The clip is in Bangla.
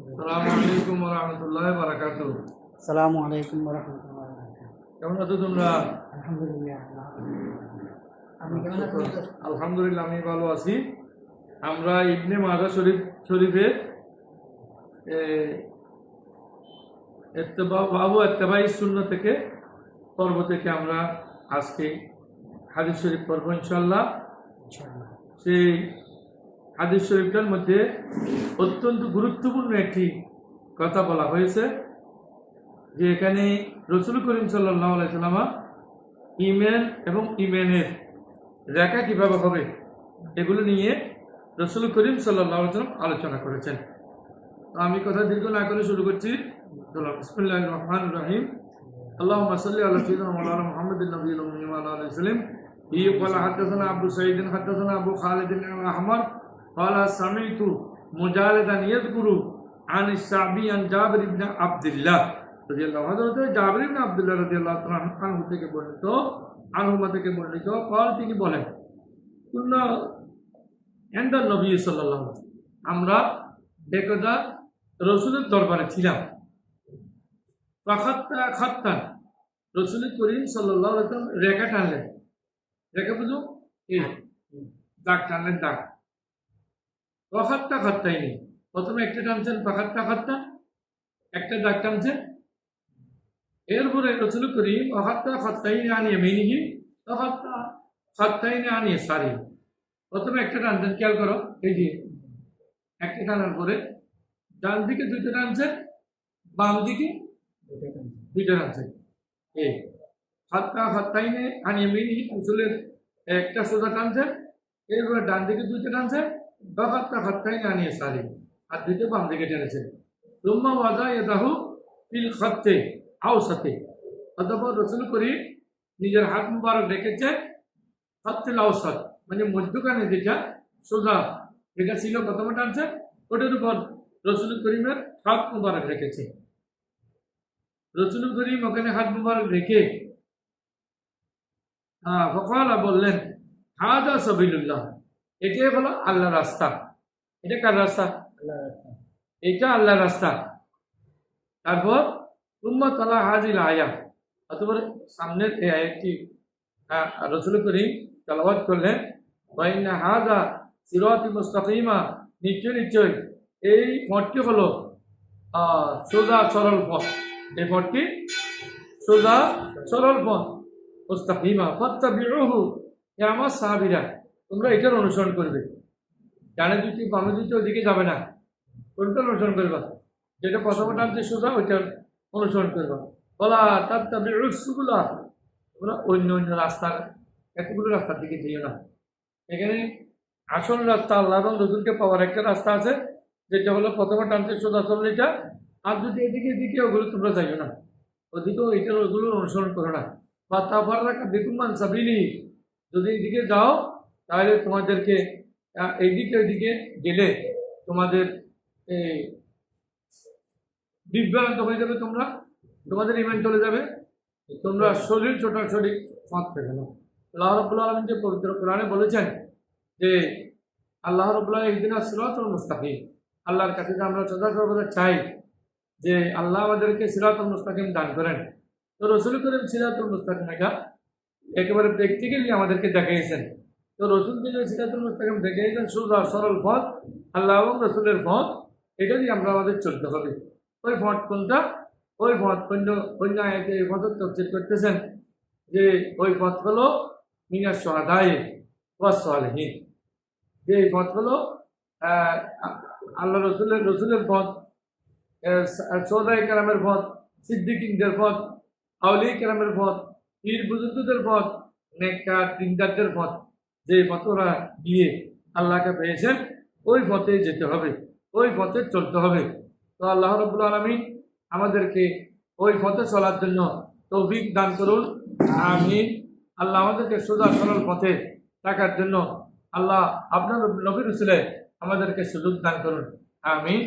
আসসালামু আলাইকুম ওয়া রাহমাতুল্লাহি ওয়া বারাকাতুহু। আসসালামু আলাইকুম ওয়া রাহমাতুল্লাহি ওয়া বারাকাতুহু। কেমন আছো তোমরা? আলহামদুলিল্লাহ। আপনি কেমন আছেন? আলহামদুলিল্লাহ, আমি ভালো আছি। আমরা ইবনে মাজাহ শরীফের বাবু ইত্তেবাই সুন্নাহ থেকে পর্ব থেকে আমরা আজকে হাদিস শরীফ পড়ব ইনশাআল্লাহ। ইনশাআল্লাহ। সেই হাদিস শরীফটার মধ্যে অত্যন্ত গুরুত্বপূর্ণ একটি কথা বলা হয়েছে যে এখানে রাসূল করিম সাল্লাল্লাহু আলাইহি সাল্লাম ঈমান এবং ঈমানের রেখা কিভাবে হবে এগুলো নিয়ে রাসূল করিম সাল্লাল্লাহু আলাইহি সাল্লাম আলোচনা করেছেন। তো আমি কথা দীর্ঘ না করে শুরু করছি। বিসমিল্লাহির রহমানির রহিম। আল্লাহুম্মা সাল্লি আলা সাইয়্যিদিনা মাওলানা মুহাম্মাদিন নবিয়্যিল উম্মি ওয়া আলা আলিহি ওয়াসাল্লাম। قال حدثنا أبو سعيد حدثنا أبو خالد الأحمر قال سمعت مجالدا يذكر عن الشعبي عن جابر بن عبد الله رضي الله عنه। জাবির ইবনে আব্দুল্লাহ রাদিয়াল্লাহু আনহু থেকে বর্ণিত, আনহুমা থেকে বর্ণিত, قال তিনি বলেন কুন্না ইনদা নবী সাল্লাল্লাহু আলাইহি ওয়াসাল্লাম, আমরা একদা রাসূলের দরবারে ছিলাম। ফাখাত্তা খাত্তান, রাসূল করিম সাল্লাল্লাহু আলাইহি ওয়াসাল্লাম রেখা টানলেন। রেখা বুঝো, এই দাগ টানলেন, দাগ। ফাখাত্তা খাত্তাইনি, প্রথমে একটা টানছেন ফাখাত্তা খাত্তা, একটা দাগ টানছেন। এরপরে রাসূল করিম ফাখাত্তা খাত্তাইনি আন ইয়ামিনিহি ফাখাত্তা খাত্তাইনি আন ইয়াসারি, প্রথমে একটা টানছেন, খেয়াল করো, এই যে একটা টানার পরে ডান দিকে দুইটা টানছেন, বাম দিকে দুইটা টানছেন। এই খাত্তা খাত্তাইনি আন ইয়ামিনিহি, রাসূলের একটা সোজা টানছেন, এরপরে ডান দিকে দুইটা টানছেন, ফাখাত্তা খাত্তাইনি আন ইয়াসারি, আর দুইটা বাম দিকে টেনেছেন। সুম্মা ওয়াদা ইয়াদাহু ফিল খাত্তে আওসাতে, অতঃপর রাসূল করিম নিজের হাত মুবারক রেখেছে খাত্তিল আওসাত, মানে মধ্যখানে যেটা সোজা যেটা ছিল প্রথমে টানছে, ওটার উপর রাসূল করিমের হাত মুবারক রেখেছে। রাসূল করিম ওখানে হাত মুবারক রেখে ফাকালা বললেন হাদা সাবিলুল্লাহ, এটাই হলো আল্লাহর রাস্তা। এটা কার রাস্তা? আল্লাহর রাস্তা। এটা আল্লাহর রাস্তা। তারপর উম্মা তালা হাজিল আয়া, অতঃপর সামনের এই আয়াতটি রাসূল করিম তেলাওয়াত করলেন, ওয়াইন্না হাযা সিরাতি মুস্তাকিমা, নিশ্চয় নিশ্চয় এই পথটি হলো সোজা সরল পথ। এই পথটি সোজা সরল পথ, মুস্তাকিমা ফাত্তাবিউহু, হে আমার সাহাবীরা তোমরা এটার অনুসরণ করবে। ডানে দুটি বামে দুটি ওদিকে যাবে না, কোনটার অনুসরণ করবা? যেটা প্রথমে টানতে সোজা ওইটার অনুসরণ করবা। বলা তাত্তাবিউস সুবুলা, তোমরা অন্য অন্য রাস্তার এতগুলো রাস্তার দিকে যেও না। এখানে আসল রাস্তা আল্লাহ এবং রসুলকে পাওয়ার একটা রাস্তা আছে, যেটা হলো প্রথমে টানতে সোজা চললে এটা, আর যদি এদিকে এদিকে ওগুলো তোমরা যাইও না, ওদিকেও এটার ওগুলোর অনুসরণ করো না। বা তারপর রাখা দেখুন মান সাবিলি, যদি এইদিকে যাও তাহলে তোমাদেরকে এইদিকে ওইদিকে গেলে তোমাদের বিভ্রান্ত হয়ে যাবে, তোমাদের ইমান চলে যাবে, তোমরা শরীর ছোটাছড়ি পথ পেবে না। আল্লাহ রাব্বুল আলামিন যে পবিত্র কোরআনে বলেছেন যে আল্লাহ রাব্বুল আলামিন ইহদিনাস সিরাতাল মুস্তাকিম, আল্লাহর কাছে যে আমরা সর্বদা চাই যে আল্লাহ আমাদেরকে সিরাতাল মুস্তাকিম দান করেন। তো রাসূল করিম সিরাতাল মুস্তাকিম এটা একেবারে প্র্যাকটিক্যালি আমাদেরকে দেখিয়েছেন। তো রাসূল যে সিরাতাল মুস্তাকিম দেখিয়েছেন, সোজা সরল পথ, আল্লাহ এবং রাসূলের পথ, এটা দিয়ে আমরা আমাদের চলতে হবে। ওই পথ কোনটা? ওই পথ অন্য আয়াতে এই পথের তাফসীর করতেছেন যে ওই পথ হলো মিনাস শুহাদায়ে ওয়াস সালিহিন, যে এই পথ হলো আল্লাহ রসুলের পথ, শোহদায়ে কেরামের পথ, সিদ্দিকিনদের পথ, আউলিয়া কেরামের পথ, পীর বুজুর্গদের পথ, নেককার দিনদারদের পথ। যে পথ ওরা গিয়ে আল্লাহকে পেয়েছেন, ওই পথে যেতে হবে, ওই পথে চলতে হবে। তো আল্লাহ রাব্বুল আলামিন আমাদেরকে ওই পথে চলার জন্য তৌফিক দান করুন, আমিন। আল্লাহ আমাদেরকে সোজা সরল পথে থাকার জন্য আল্লাহ আপনার নবীর উসিলায় আমাদেরকে সুযোগ দান করুন, আমিন।